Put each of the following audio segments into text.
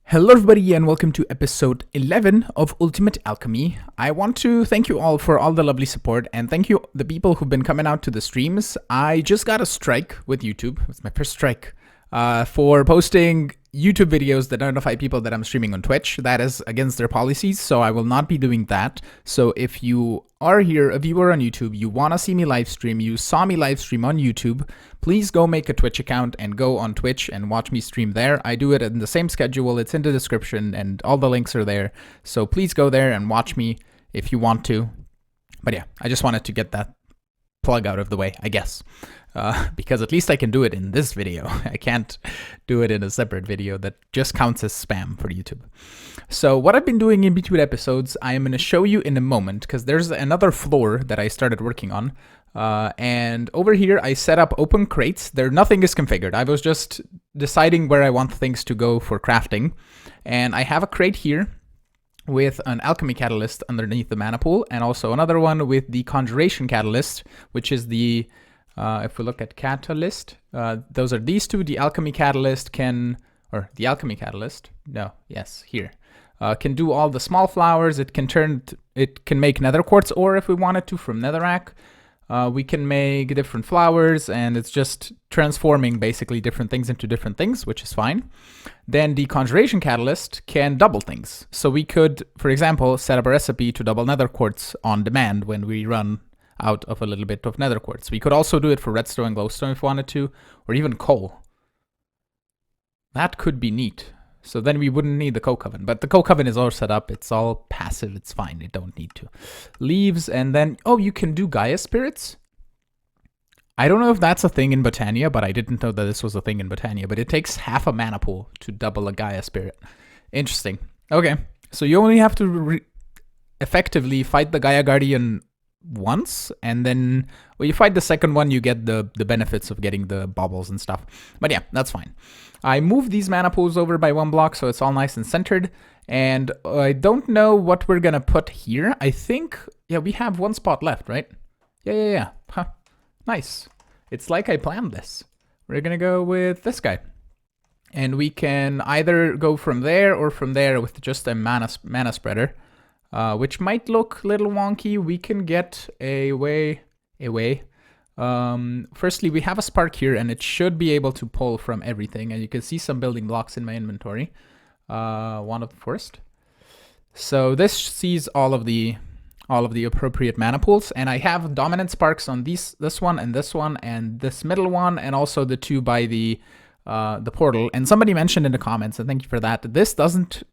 Hello everybody and welcome to episode 11 of Ultimate Alchemy. I want to thank you all for all the lovely support and thank you the people who've been coming out to the streams. I just got a strike with YouTube. It's my first strike for posting YouTube videos that notify people that I'm streaming on Twitch. That is against their policies, so I will not be doing that. So if you are here, a viewer on YouTube, you want to see me live stream, you saw me live stream on YouTube, please go make a Twitch account and go on Twitch and watch me stream there. I do it in the same schedule, it's in the description and all the links are there. So please go there and watch me if you want to. But yeah, I just wanted to get that plug out of the way, I guess. Because at least I can do it in this video. I can't do it in a separate video that just counts as spam for YouTube. So what I've been doing in between episodes, I am going to show you in a moment, because there's another floor that I started working on. And over here, I set up open crates. Nothing is configured. I was just deciding where I want things to go for crafting. And I have a crate here with an Alchemy Catalyst underneath the mana pool, and also another one with the Conjuration Catalyst, which is the if we look at Catalyst, those are these two. The Alchemy Catalyst can do all the small flowers. It can make nether quartz ore if we wanted to from netherrack. We can make different flowers, and it's just transforming basically different things into different things, which is fine. Then the Conjuration Catalyst can double things. So we could, for example, set up a recipe to double nether quartz on demand when we run out of a little bit of nether quartz. We could also do it for redstone and glowstone if we wanted to, or even coal. That could be neat. So then we wouldn't need the coke oven, but the coke oven is all set up. It's all passive. It's fine. You don't need to. Leaves, and then, oh, you can do Gaia Spirits. I don't know if that's a thing in Botania, but I didn't know that this was a thing in Botania, but it takes half a mana pool to double a Gaia Spirit. Interesting. Okay, so you only have to effectively fight the Gaia Guardian once, and then when you fight the second one, you get the benefits of getting the baubles and stuff. But yeah, that's fine. I moved these mana pools over by one block, so it's all nice and centered. And I don't know what we're gonna put here. I think, yeah, we have one spot left, right? Yeah. Huh. Nice. It's like I planned this. We're gonna go with this guy. And we can either go from there or from there with just a mana spreader. Which might look a little wonky. We can get a way. Firstly, we have a spark here, and it should be able to pull from everything. And you can see some building blocks in my inventory. One of the first. So this sees all of the appropriate mana pools, and I have dominant sparks on this one, and this middle one, and also the two by the portal. And somebody mentioned in the comments, and thank you for that, this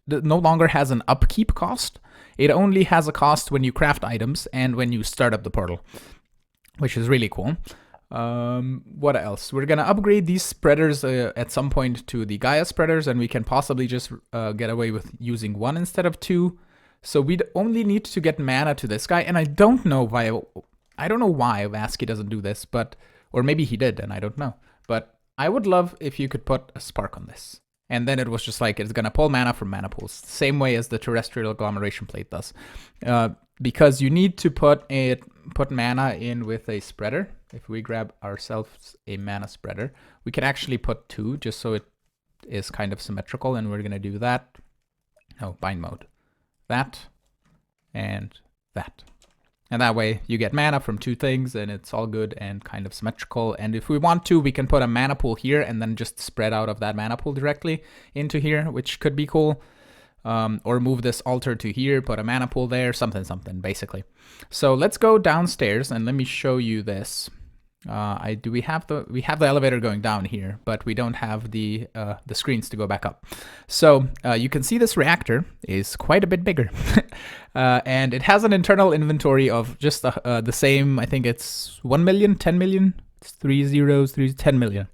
no longer has an upkeep cost. It only has a cost when you craft items and when you start up the portal, which is really cool. What else? We're gonna upgrade these spreaders at some point to the Gaia Spreaders, and we can possibly just get away with using one instead of two. So we'd only need to get mana to this guy, and I don't know why Vasky doesn't do this, or maybe he did, and I don't know. But I would love if you could put a spark on this. And then it was just like, it's going to pull mana from mana pools, same way as the terrestrial agglomeration plate does. Because you need to put mana in with a spreader. If we grab ourselves a mana spreader, we can actually put two just so it is kind of symmetrical. And we're going to do that. Oh, bind mode. That and that. And that way you get mana from two things, and it's all good and kind of symmetrical. And if we want to, we can put a mana pool here and then just spread out of that mana pool directly into here, which could be cool. Or move this altar to here, put a mana pool there, something, basically. So let's go downstairs and let me show you this. We have the elevator going down here, but we don't have the screens to go back up. So you can see this reactor is quite a bit bigger, and it has an internal inventory of just the same. I think it's 1 million, 10 million, it's 10 million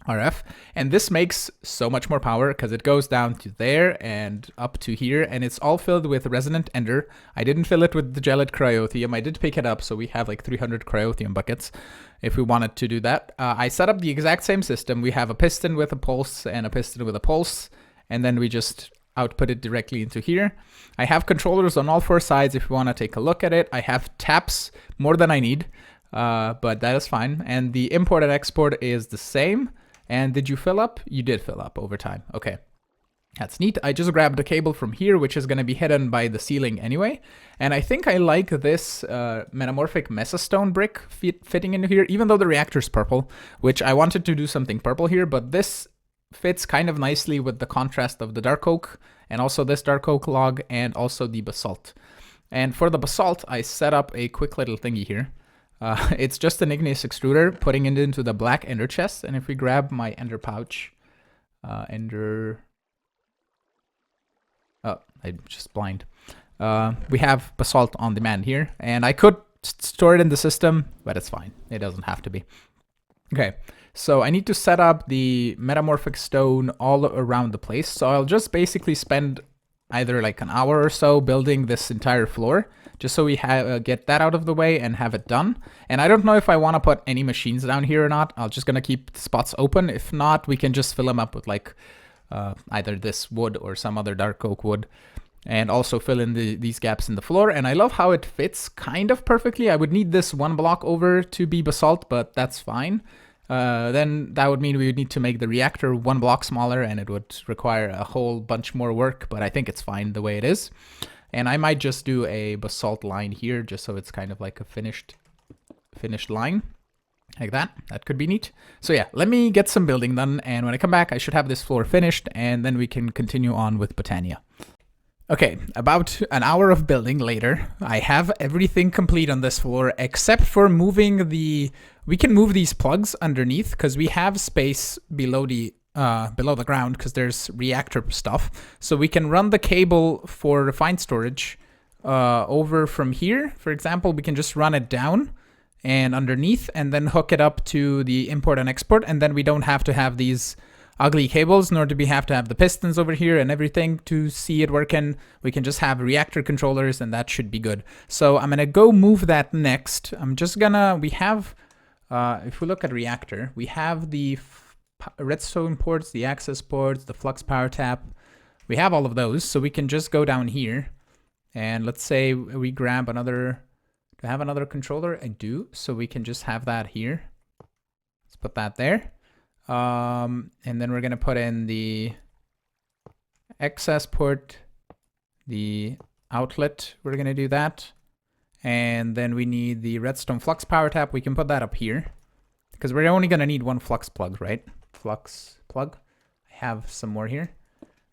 RF, and this makes so much more power because it goes down to there and up to here, and it's all filled with resonant ender. I didn't fill it with the gelid cryotheum. I did pick it up, so we have like 300 cryotheum buckets if we wanted to do that. I set up the exact same system. We have a piston with a pulse and a piston with a pulse, and then we just output it directly into here. I have controllers on all four sides if you want to take a look at it. I have taps more than I need, but that is fine. And the import and export is the same. And did you fill up? You did fill up over time. Okay. That's neat. I just grabbed a cable from here, which is going to be hidden by the ceiling anyway. And I think I like this Metamorphic Stone brick fitting into here, even though the reactor's purple, which I wanted to do something purple here, but this fits kind of nicely with the contrast of the dark oak, and also this dark oak log, and also the basalt. And for the basalt, I set up a quick little thingy here. It's just an igneous extruder, putting it into the black ender chest. And if we grab my ender pouch, Oh, I'm just blind. We have basalt on demand here, and I could store it in the system, but it's fine. It doesn't have to be. Okay, so I need to set up the Metamorphic Stone all around the place. So I'll just basically spend either like an hour or so building this entire floor, just so we get that out of the way and have it done. And I don't know if I want to put any machines down here or not. I'm just going to keep the spots open. If not, we can just fill them up with like either this wood or some other dark oak wood, and also fill in these gaps in the floor. And I love how it fits kind of perfectly. I would need this one block over to be basalt, but that's fine. Then that would mean we would need to make the reactor one block smaller, and it would require a whole bunch more work, but I think it's fine the way it is. And I might just do a basalt line here, just so it's kind of like a finished line. Like that. That could be neat. So yeah, let me get some building done, and when I come back, I should have this floor finished, and then we can continue on with Botania. Okay, about an hour of building later, I have everything complete on this floor, except for moving we can move these plugs underneath, because we have space below the ground, because there's reactor stuff. So we can run the cable for refined storage over from here. For example, we can just run it down and underneath, and then hook it up to the import and export, and then we don't have to have these ugly cables, nor do we have to have the pistons over here and everything to see it working. We can just have reactor controllers, and that should be good. So I'm gonna go move that next. We have, if we look at reactor, we have the redstone ports, the access ports, the flux power tap. We have all of those, so we can just go down here, and let's say we grab another. Do I have another controller? I do. So we can just have that here. Let's put that there. And then we're going to put in the access port, the outlet. We're going to do that. And then we need the redstone flux power tap. We can put that up here, because we're only going to need one flux plug, right? Flux plug. I have some more here,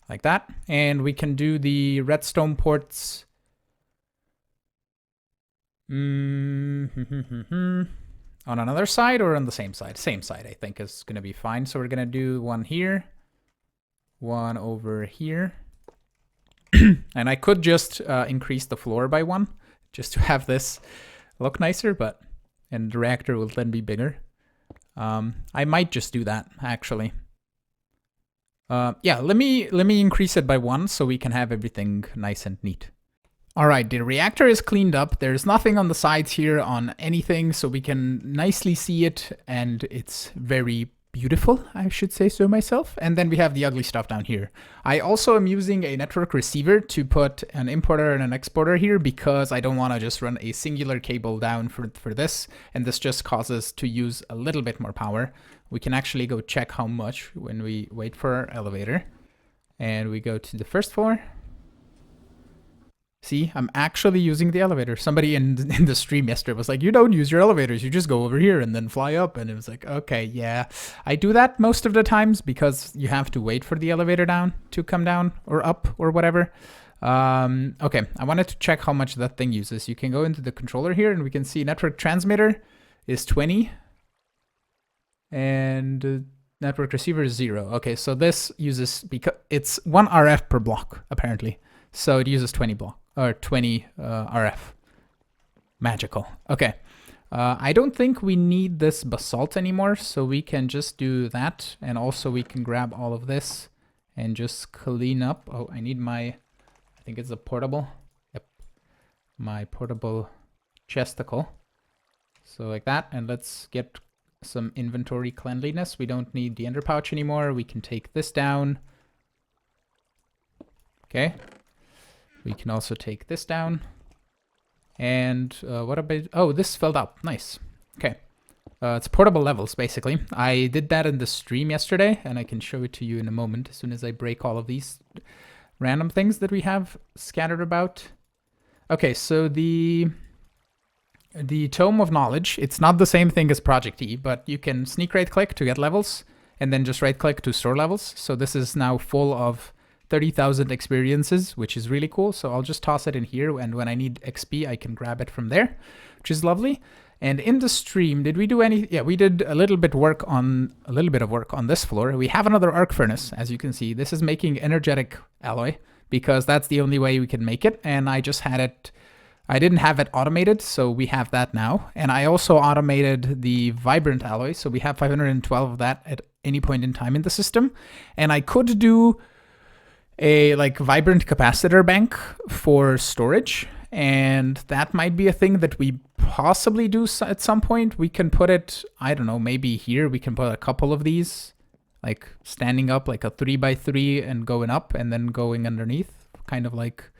like that. And we can do the redstone ports. On another side or on the same side? Same side, I think, is going to be fine. So we're going to do one here, one over here. And I could just increase the floor by one, just to have this look nicer, and the reactor will then be bigger. I might just do that, actually. Yeah, let me increase it by one so we can have everything nice and neat. All right, the reactor is cleaned up. There's nothing on the sides here on anything, so we can nicely see it, and it's very beautiful, I should say so myself. And then we have the ugly stuff down here. I also am using a network receiver to put an importer and an exporter here, because I don't want to just run a singular cable down for this, and this just causes to use a little bit more power. We can actually go check how much when we wait for our elevator. And we go to the first floor. See, I'm actually using the elevator. Somebody in the stream yesterday was like, you don't use your elevators, you just go over here and then fly up. And it was like, okay, yeah. I do that most of the times because you have to wait for the elevator to come down or up or whatever. Okay, I wanted to check how much that thing uses. You can go into the controller here and we can see network transmitter is 20. And network receiver is 0. Okay, so this uses, because it's 1 RF per block, apparently. So it uses 20 block. Or 20 RF. Magical. Okay. I don't think we need this basalt anymore, so we can just do that. And also we can grab all of this and just clean up. Oh, I need my, I think it's a portable. Yep. My portable chesticle. So like that. And let's get some inventory cleanliness. We don't need the ender pouch anymore. We can take this down. Okay. We can also take this down. And what about... Oh, this filled up. Nice. Okay. It's portable levels, basically. I did that in the stream yesterday, and I can show it to you in a moment as soon as I break all of these random things that we have scattered about. Okay, so the Tome of Knowledge, it's not the same thing as Project E, but you can sneak right-click to get levels, and then just right-click to store levels. So this is now full of 30,000 experiences, which is really cool. So I'll just toss it in here, and when I need XP, I can grab it from there, which is lovely. And in the stream, did we do any? Yeah, we did a little bit of work on this floor. We have another arc furnace, as you can see. This is making energetic alloy because that's the only way we can make it. And I just had it. I didn't have it automated, so we have that now. And I also automated the vibrant alloy, so we have 512 of that at any point in time in the system. And I could do a vibrant capacitor bank for storage, and that might be a thing that we possibly do at some point. We can put it, I don't know, maybe here we can put a couple of these, like standing up like a 3x3 and going up and then going underneath, kind of like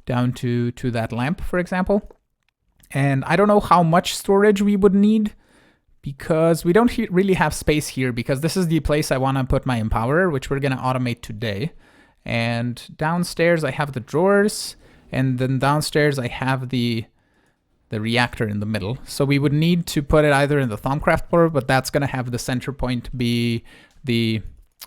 down to that lamp, for example. And I don't know how much storage we would need because we don't really have space here, because this is the place I want to put my Empowerer, which we're going to automate today. And downstairs I have the drawers, and then downstairs I have the reactor in the middle. So we would need to put it either in the Thaumcraft board, but that's going to have the center point be the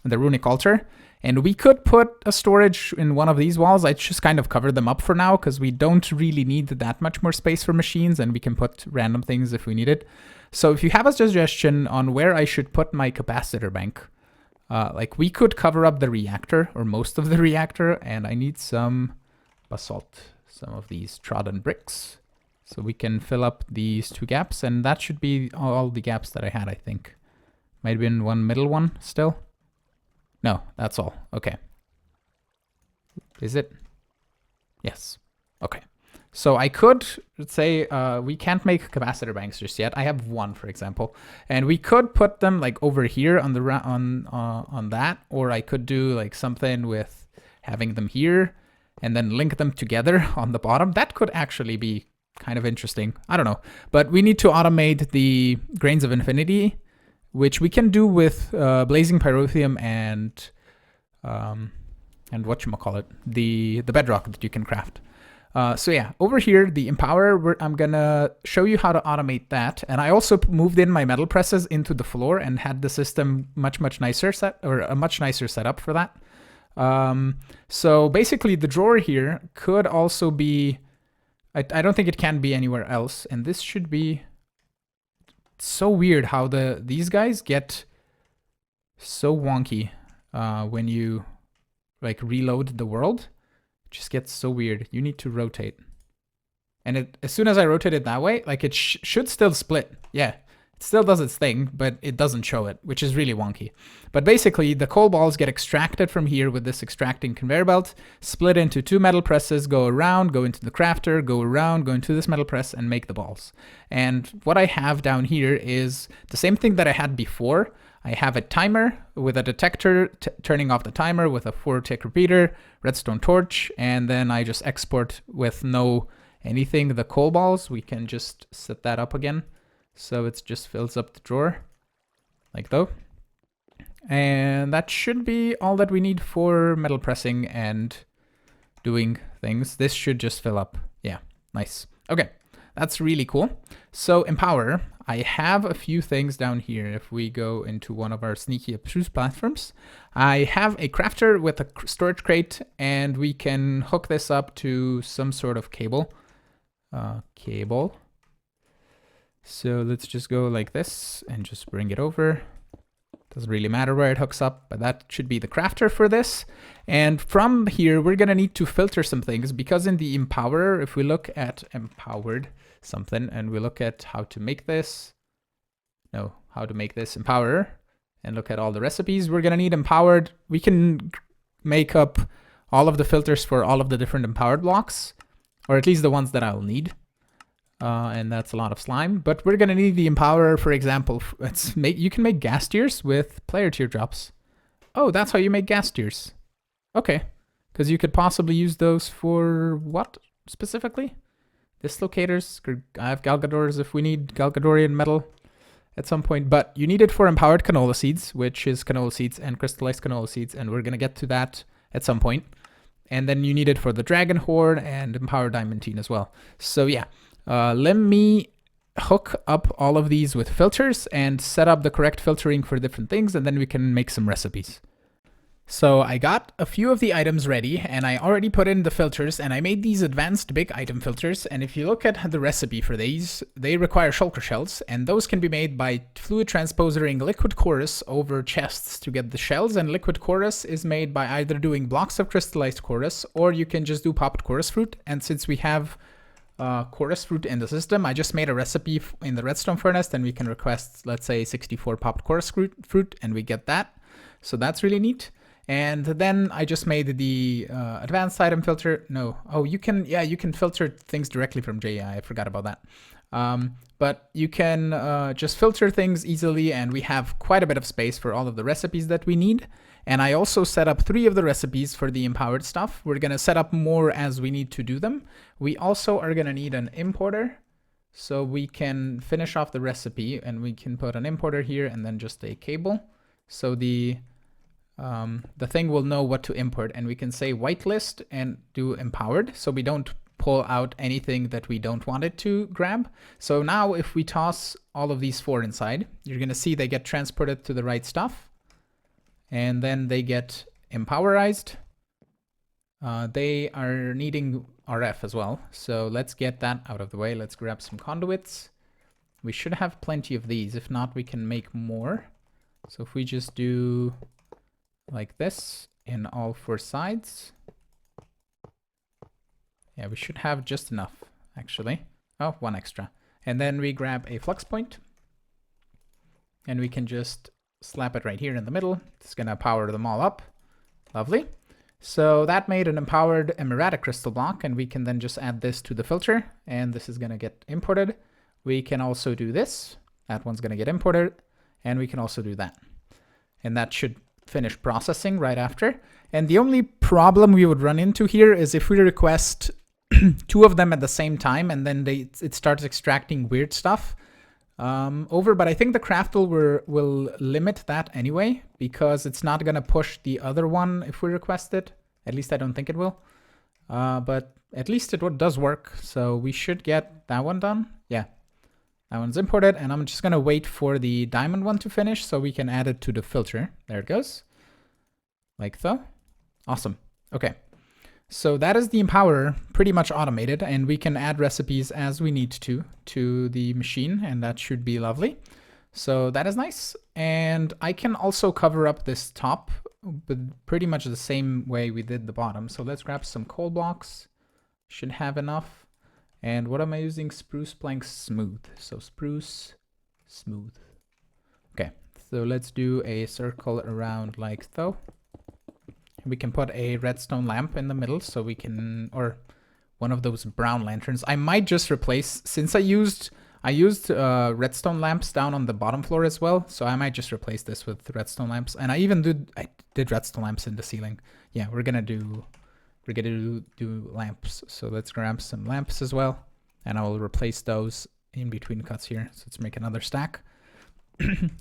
runic altar. And we could put a storage in one of these walls. I just kind of covered them up for now because we don't really need that much more space for machines, and we can put random things if we need it. So if you have a suggestion on where I should put my capacitor bank, we could cover up the reactor or most of the reactor, and I need some basalt, some of these trodden bricks, so we can fill up these two gaps, and that should be all the gaps that I had, I think. Might have been one middle one still. No, that's all. Okay. Is it? Yes. Okay. So I could say we can't make capacitor banks just yet. I have one, for example, and we could put them like over here on the on that, or I could do like something with having them here and then link them together on the bottom. That could actually be kind of interesting. I don't know, but we need to automate the grains of infinity, which we can do with blazing pyrotheum and whatchamacallit, the bedrock that you can craft. So yeah, over here, the Empowerer, I'm gonna show you how to automate that. And I also moved in my metal presses into the floor and had the system a much nicer setup for that. So basically the drawer here could also be, I don't think it can be anywhere else. And this should be so weird how these guys get so wonky when you like reload the world. Just gets so weird. You need to rotate. And as soon as I rotate it that way, like it should still split. Yeah, it still does its thing, but it doesn't show it, which is really wonky. But basically, the coal balls get extracted from here with this extracting conveyor belt, split into two metal presses, go around, go into the crafter, go around, go into this metal press, and make the balls. And what I have down here is the same thing that I had before. I have a timer with a detector turning off the timer with a 4-tick repeater, redstone torch, and then I just export with no anything the coal balls. We can just set that up again. So it just fills up the drawer like though. And that should be all that we need for metal pressing and doing things. This should just fill up. Yeah, nice. Okay, that's really cool. So Empowerer, I have a few things down here. If we go into one of our sneaky obtuse platforms, I have a crafter with a storage crate, and we can hook this up to some sort of cable. So let's just go like this and just bring it over. Doesn't really matter where it hooks up, but that should be the crafter for this. And from here, we're gonna need to filter some things, because in the Empowerer, if we look at empowered something and we look at how to make this Empowerer and look at all the recipes, we're gonna need empowered. We can make up all of the filters for all of the different empowered blocks, or at least the ones that I'll need. And that's a lot of slime, but we're gonna need the Empowerer, for example. You can make gas tiers with player teardrops. Oh, that's how you make gas tiers. Okay, because you could possibly use those for what specifically? Dislocators. I have Galgadors if we need Galgadorian metal. at some point, but you need it for empowered canola seeds, which is canola seeds and crystallized canola seeds, and we're gonna get to that at some point. And then you need it for the dragon horde and empowered diamantine as well. So yeah, let me hook up all of these with filters and set up the correct filtering for different things, and then we can make some recipes. So I got a few of the items ready, and I already put in the filters, and I made these advanced big item filters. And if you look at the recipe for these, they require shulker shells, and those can be made by fluid transposering liquid chorus over chests to get the shells. And liquid chorus is made by either doing blocks of crystallized chorus, or you can just do popped chorus fruit. And since we have chorus fruit in the system, I just made a recipe in the redstone furnace, and we can request, let's say, 64 popped chorus fruit, and we get that. So that's really neat. And then I just made the advanced item filter. No, oh, you can filter things directly from JEI. I forgot about that. But you can just filter things easily, and we have quite a bit of space for all of the recipes that we need. And I also set up 3 of the recipes for the empowered stuff. We're gonna set up more as we need to do them. We also are gonna need an importer, so we can finish off the recipe, and we can put an importer here and then just a cable. So the thing will know what to import, and we can say whitelist and do empowered, so we don't pull out anything that we don't want it to grab. So now if we toss all of these 4 inside, you're gonna see they get transported to the right stuff, and then they get empowerized. They are needing RF as well, so let's get that out of the way. Let's grab some conduits. We should have plenty of these. If not, we can make more. So if we just do like this in all 4 sides. Yeah, we should have just enough, actually. Oh, 1 extra. And then we grab a flux point, and we can just slap it right here in the middle. It's gonna power them all up. Lovely. So that made an empowered emeradic crystal block, and we can then just add this to the filter, and this is gonna get imported. We can also do this. That one's gonna get imported, and we can also do that. And that should finish processing right after. And the only problem we would run into here is if we request 2 of them at the same time, and then it starts extracting weird stuff but I think the craft will limit that anyway, because it's not gonna push the other one if we request it. At least I don't think it will. But at least it does work, so we should get that one done. Yeah, that one's imported, and I'm just gonna wait for the diamond one to finish so we can add it to the filter. There it goes. Like so. Awesome. Okay. So that is the empowerer, pretty much automated, and we can add recipes as we need to the machine, and that should be lovely. So that is nice. And I can also cover up this top with pretty much the same way we did the bottom. So let's grab some coal blocks. Should have enough. And what am I using? Spruce plank smooth. So spruce smooth. Okay, so let's do a circle around like so. We can put a redstone lamp in the middle, so we can, or one of those brown lanterns. I might just replace, since I used redstone lamps down on the bottom floor as well, so I might just replace this with redstone lamps. And I did redstone lamps in the ceiling. Yeah, we're gonna do lamps. So let's grab some lamps as well, and I will replace those in between cuts here. So let's make another stack.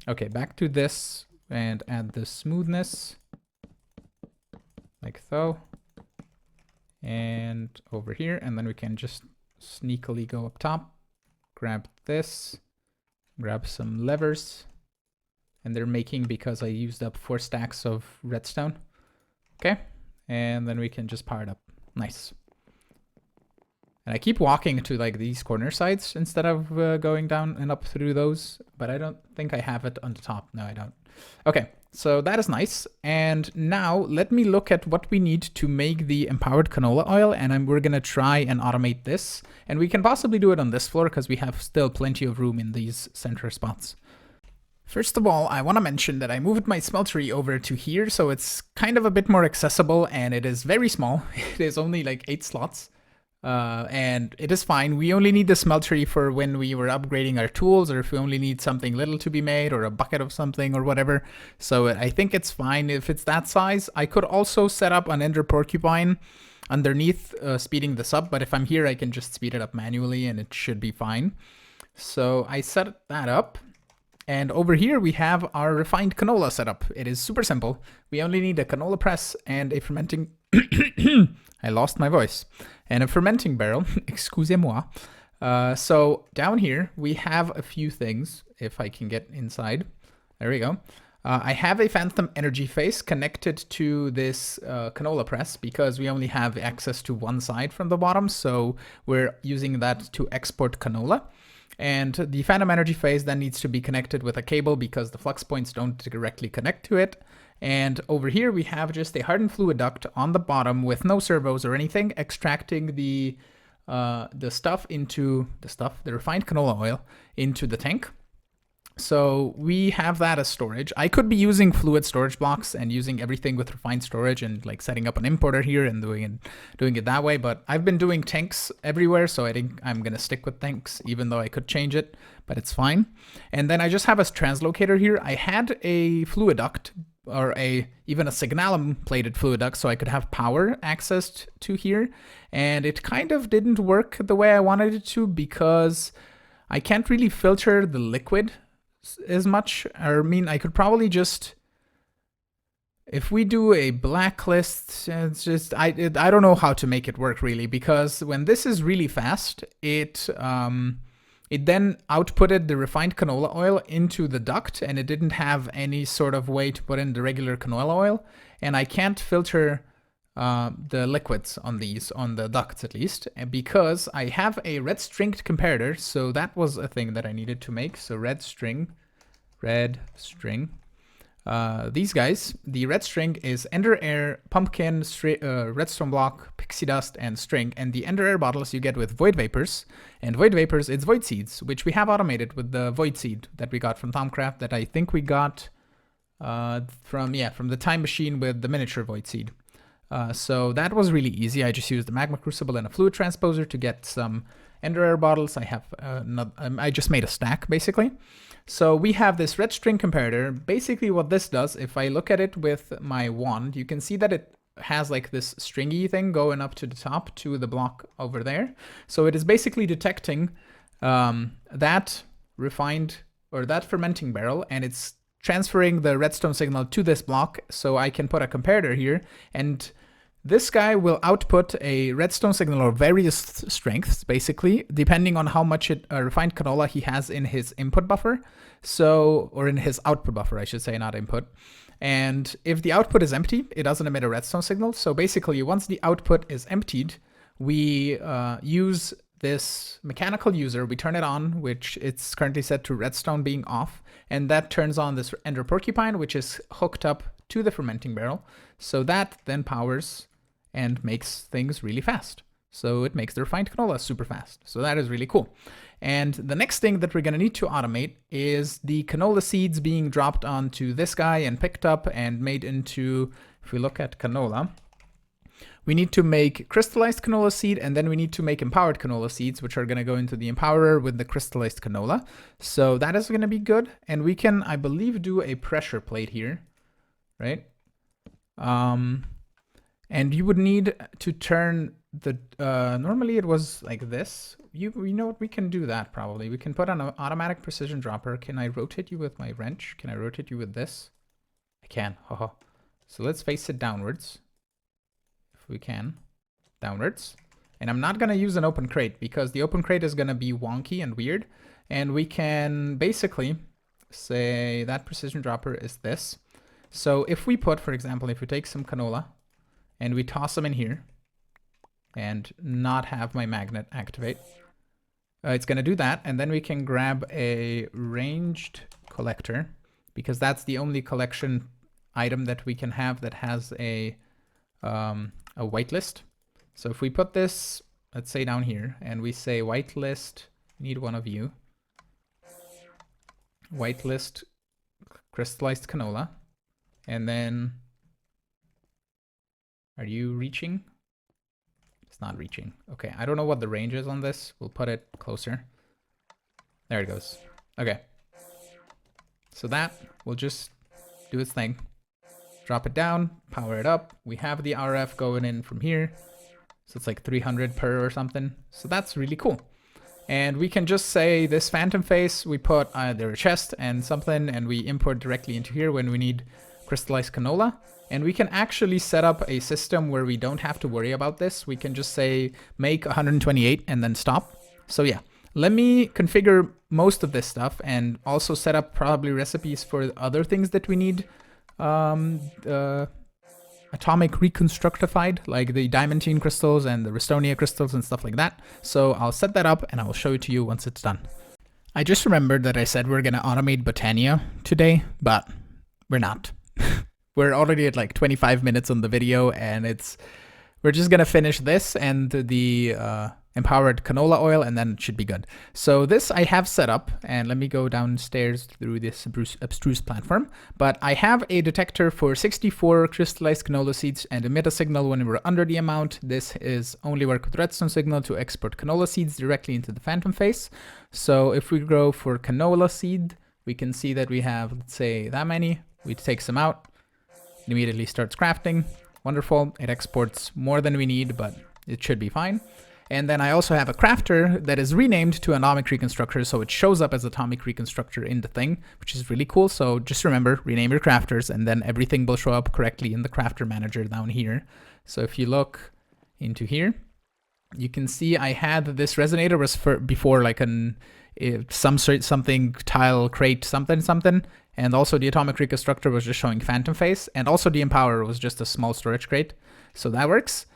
Okay, back to this and add the smoothness. Like so, and over here, and then we can just sneakily go up top, grab this, grab some levers, and they're making because I used up 4 stacks of redstone. Okay, and then we can just power it up. Nice. And I keep walking to like these corner sides instead of going down and up through those, but I don't think I have it on the top. No, I don't. Okay. So that is nice. And now let me look at what we need to make the empowered canola oil, and we're gonna try and automate this. And we can possibly do it on this floor because we have still plenty of room in these center spots. First of all, I want to mention that I moved my smeltery over to here, so it's kind of a bit more accessible, and it is very small. It is only like 8 slots. And it is fine. We only need the smeltery for when we were upgrading our tools, or if we only need something little to be made, or a bucket of something or whatever. So I think it's fine if it's that size. I could also set up an ender porcupine underneath, speeding this up, but if I'm here I can just speed it up manually and it should be fine. So I set that up, And over here we have our refined canola setup. It is super simple. We only need a canola press and a fermenting... I lost my voice. And a fermenting barrel. Excusez-moi. So down here we have a few things, if I can get inside. There we go. I have a phantom energy face connected to this canola press because we only have access to one side from the bottom, so we're using that to export canola. And the phantom energy phase then needs to be connected with a cable because the flux points don't directly connect to it. And over here we have just a hardened fluid duct on the bottom with no servos or anything, extracting the refined canola oil into the tank. So we have that as storage. I could be using fluid storage blocks and using everything with refined storage and like setting up an importer here and doing it that way. But I've been doing tanks everywhere, so I think I'm gonna stick with tanks, even though I could change it, but it's fine. And then I just have a translocator here. I had a fluid duct or even a signalum plated fluid duct so I could have power accessed to here. And it kind of didn't work the way I wanted it to because I can't really filter the liquid as much. I mean, I could probably just, if we do a blacklist, it's just, I don't know how to make it work really, because when this is really fast, it then outputted the refined canola oil into the duct, and it didn't have any sort of way to put in the regular canola oil, and I can't filter the liquids on these, on the ducts at least, because I have a red stringed comparator. So that was a thing that I needed to make. So red string. These guys, the red string is Ender Air, Pumpkin, Redstone Block, Pixie Dust, and String. And the Ender Air bottles you get with Void Vapors. And Void Vapors, it's Void Seeds, which we have automated with the Void Seed that we got from Tomcraft, that I think we got from the Time Machine with the miniature Void Seed. So that was really easy. I just used the magma crucible and a fluid transposer to get some Ender Air bottles. I have I just made a stack basically. So we have this red string comparator. Basically what this does, if I look at it with my wand, you can see that it has like this stringy thing going up to the top to the block over there. So it is basically detecting that refined or that fermenting barrel, and it's transferring the redstone signal to this block. So I can put a comparator here, and this guy will output a redstone signal of various strengths, basically, depending on how much refined canola he has in his input buffer. So, or in his output buffer, I should say, not input. And if the output is empty, it doesn't emit a redstone signal. So basically, once the output is emptied, we use this mechanical user, we turn it on, which it's currently set to redstone being off, and that turns on this Ender Porcupine, which is hooked up to the fermenting barrel. So that then powers and makes things really fast. So it makes the refined canola super fast. So that is really cool. And the next thing that we're gonna need to automate is the canola seeds being dropped onto this guy and picked up and made into, if we look at canola, we need to make crystallized canola seed, and then we need to make empowered canola seeds, which are gonna go into the empowerer with the crystallized canola. So that is gonna be good. And we can, I believe, do a pressure plate here, right? And you would need to turn the, normally it was like this. You know what, we can do that probably. We can put on an automatic precision dropper. Can I rotate you with my wrench? Can I rotate you with this? I can, haha. So let's face it downwards. If we can, downwards. And I'm not gonna use an open crate because the open crate is gonna be wonky and weird. And we can basically say that precision dropper is this. So if we put, for example, if we take some canola and we toss them in here and not have my magnet activate, it's gonna do that. And then we can grab a ranged collector because that's the only collection item that we can have that has a whitelist. So if we put this, let's say down here, and we say whitelist, need one of you, whitelist crystallized canola, and then, are you reaching? It's not reaching. Okay, I don't know what the range is on this. We'll put it closer. There it goes. Okay. So that will just do its thing. Drop it down, power it up. We have the RF going in from here. So it's like 300 per or something. So that's really cool. And we can just say this phantom face, we put either a chest and something, and we import directly into here when we need crystallized canola. And we can actually set up a system where we don't have to worry about this. We can just say make 128 and then stop. So yeah, let me configure most of this stuff and also set up probably recipes for other things that we need. Atomic reconstructified, like the diamantine crystals and the Restonia crystals and stuff like that. So I'll set that up and I will show it to you once it's done. I just remembered that I said we're going to automate Botania today, but we're not. We're already at like 25 minutes on the video, and we're just going to finish this and the empowered canola oil, and then it should be good. So this I have set up, and let me go downstairs through this abstruse platform. But I have a detector for 64 crystallized canola seeds and emit a signal when we're under the amount. This is only work with redstone signal to export canola seeds directly into the phantom face. So if we go for canola seed, we can see that we have, let's say, that many. We take some out. It immediately starts crafting. Wonderful. It exports more than we need, but it should be fine. And then I also have a crafter that is renamed to Atomic Reconstructor, so it shows up as Atomic Reconstructor in the thing, which is really cool. So just remember, rename your crafters, and then everything will show up correctly in the crafter manager down here. So if you look into here, you can see I had this resonator was before like something tile crate something, and also the Atomic Reconstructor was just showing phantom face, and also the empower was just a small storage crate. So that works.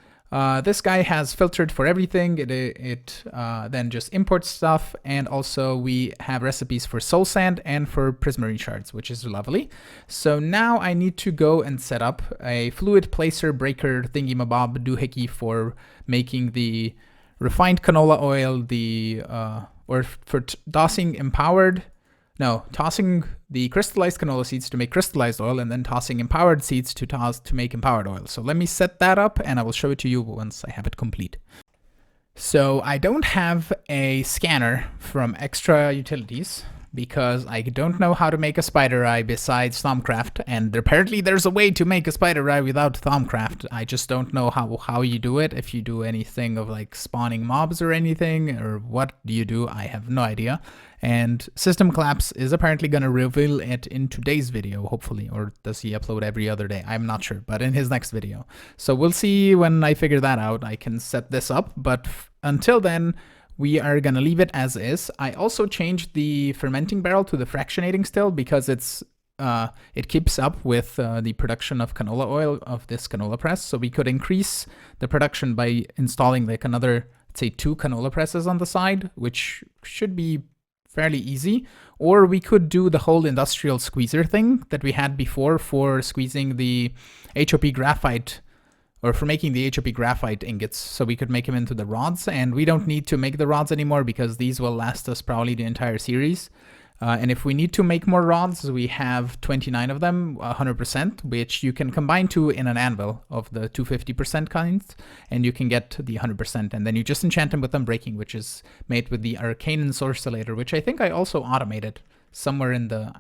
This guy has filtered for everything. It then just imports stuff, and also we have recipes for soul sand and for prismarine shards, which is lovely. So now I need to go and set up a fluid placer breaker thingy-mabob doohickey for making the refined canola oil, or for tossing the crystallized canola seeds to make crystallized oil, and then tossing empowered seeds to make empowered oil. So let me set that up, and I will show it to you once I have it complete. So I don't have a scanner from extra utilities because I don't know how to make a spider eye besides Thaumcraft, and apparently there's a way to make a spider eye without Thaumcraft. I just don't know how you do it. If you do anything of like spawning mobs or anything, or what do you do? I have no idea. And System Collapse is apparently going to reveal it in today's video, hopefully. Or does he upload every other day? I'm not sure, but in his next video. So we'll see when I figure that out. I can set this up, but until then, we are going to leave it as is. I also changed the fermenting barrel to the fractionating still because it keeps up with the production of canola oil of this canola press. So we could increase the production by installing like another, let's say, 2 canola presses on the side, which should be fairly easy. Or we could do the whole industrial squeezer thing that we had before for squeezing the HOP graphite, or for making the HOP graphite ingots, so we could make them into the rods. And we don't need to make the rods anymore because these will last us probably the entire series. And if we need to make more rods, we have 29 of them, 100%, which you can combine to in an anvil of the 250% kinds, and you can get the 100%. And then you just enchant them with Unbreaking, which is made with the Arcane Ensorcellator, which I think I also automated somewhere in the...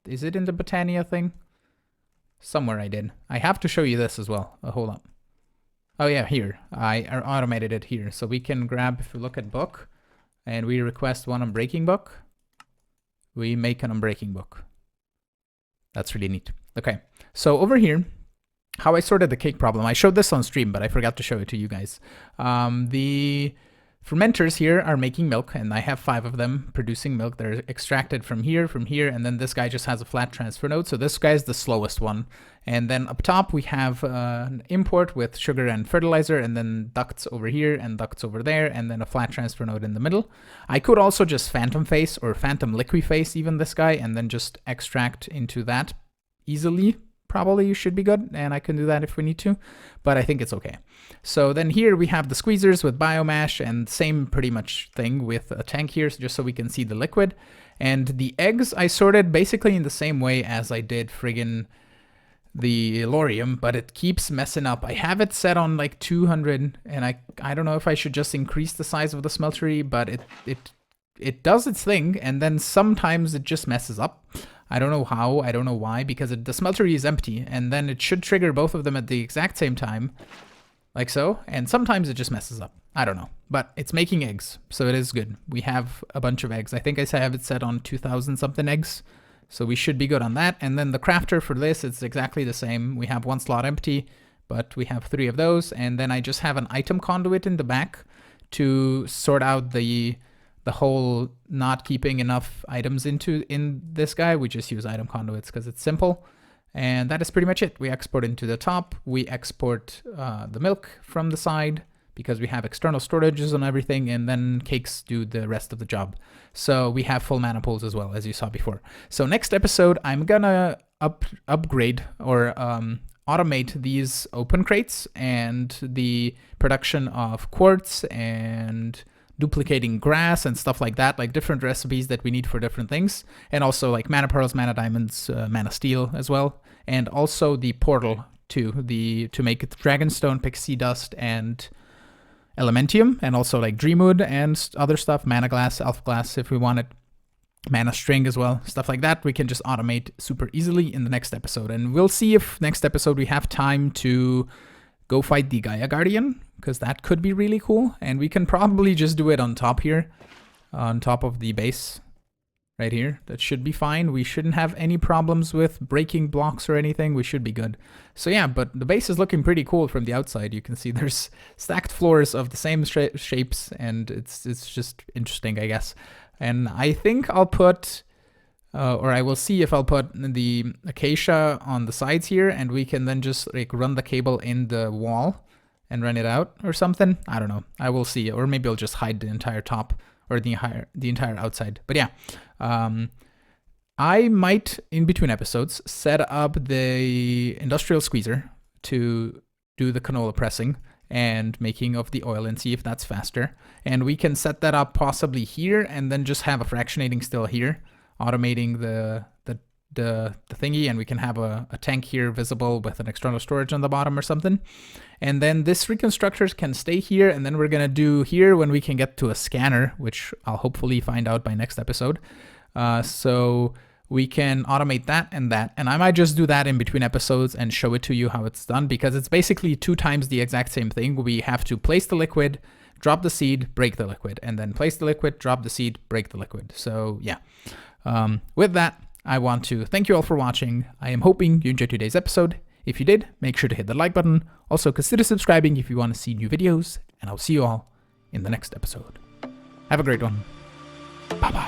is it in the Botania thing? Somewhere I did. I have to show you this as well. Hold on. Oh yeah, here. I automated it here. So we can grab, if we look at book, and we request one Unbreaking book, we make an Unbreaking book. That's really neat. Okay, so over here, how I sorted the cake problem. I showed this on stream, but I forgot to show it to you guys. The fermenters here are making milk, and I have 5 of them producing milk. They're extracted from here, and then this guy just has a flat transfer node. So this guy's the slowest one. And then up top, we have an import with sugar and fertilizer, and then ducts over here and ducts over there, and then a flat transfer node in the middle. I could also just phantom face or phantom liquiface even this guy, and then just extract into that easily. Probably should be good, and I can do that if we need to, but I think it's okay. So then here we have the squeezers with biomass, and same pretty much thing with a tank here, just so we can see the liquid. And the eggs I sorted basically in the same way as I did friggin' the Lorium, but it keeps messing up. I have it set on like 200, and I don't know if I should just increase the size of the smeltery, but it does its thing, and then sometimes it just messes up. I don't know how, I don't know why, because the smeltery is empty, and then it should trigger both of them at the exact same time. like so. And sometimes it just messes up. I don't know, but it's making eggs, so it is good. We have a bunch of eggs. I think I have it set on 2,000 something eggs, so we should be good on that. And then the crafter for this, it's exactly the same. We have 1 slot empty, but we have 3 of those. And then I just have an item conduit in the back to sort out the whole not keeping enough items in this guy. We just use item conduits because it's simple. And that is pretty much it. We export into the top. We export the milk from the side because we have external storages and everything, and then cakes do the rest of the job. So we have full mana pools as well, as you saw before. So next episode, I'm gonna upgrade or automate these open crates and the production of quartz and duplicating grass and stuff like that, like different recipes that we need for different things. And also like mana pearls, mana diamonds, mana steel as well. And also the portal to make it dragonstone, pixie dust, and elementium, and also like dreamwood and other stuff, mana glass, elf glass if we want it, mana string as well, stuff like that. We can just automate super easily in the next episode. And we'll see if next episode we have time to go fight the Gaia Guardian, because that could be really cool. And we can probably just do it on top here, on top of the base right here. That should be fine. We shouldn't have any problems with breaking blocks or anything. We should be good. So yeah, but the base is looking pretty cool from the outside. You can see there's stacked floors of the same shapes, and it's just interesting, I guess. And I think I'll put, or I will see if I'll put the acacia on the sides here, and we can then just like run the cable in the wall and run it out or something. I don't know. I will see. Or maybe I'll just hide the entire top or the entire outside. But yeah, I might, in between episodes, set up the industrial squeezer to do the canola pressing and making of the oil and see if that's faster. And we can set that up possibly here and then just have a fractionating still here, automating the thingy, and we can have a tank here visible with an external storage on the bottom or something. And then this reconstructors can stay here, and then we're gonna do here when we can get to a scanner, which I'll hopefully find out by next episode. So we can automate that, and I might just do that in between episodes and show it to you how it's done, because it's basically 2 times the exact same thing. We have to place the liquid, drop the seed, break the liquid, and then place the liquid, drop the seed, break the liquid. So yeah, with that, I want to thank you all for watching. I am hoping you enjoyed today's episode. If you did, make sure to hit the like button. Also, consider subscribing if you want to see new videos, and I'll see you all in the next episode. Have a great one. Bye-bye.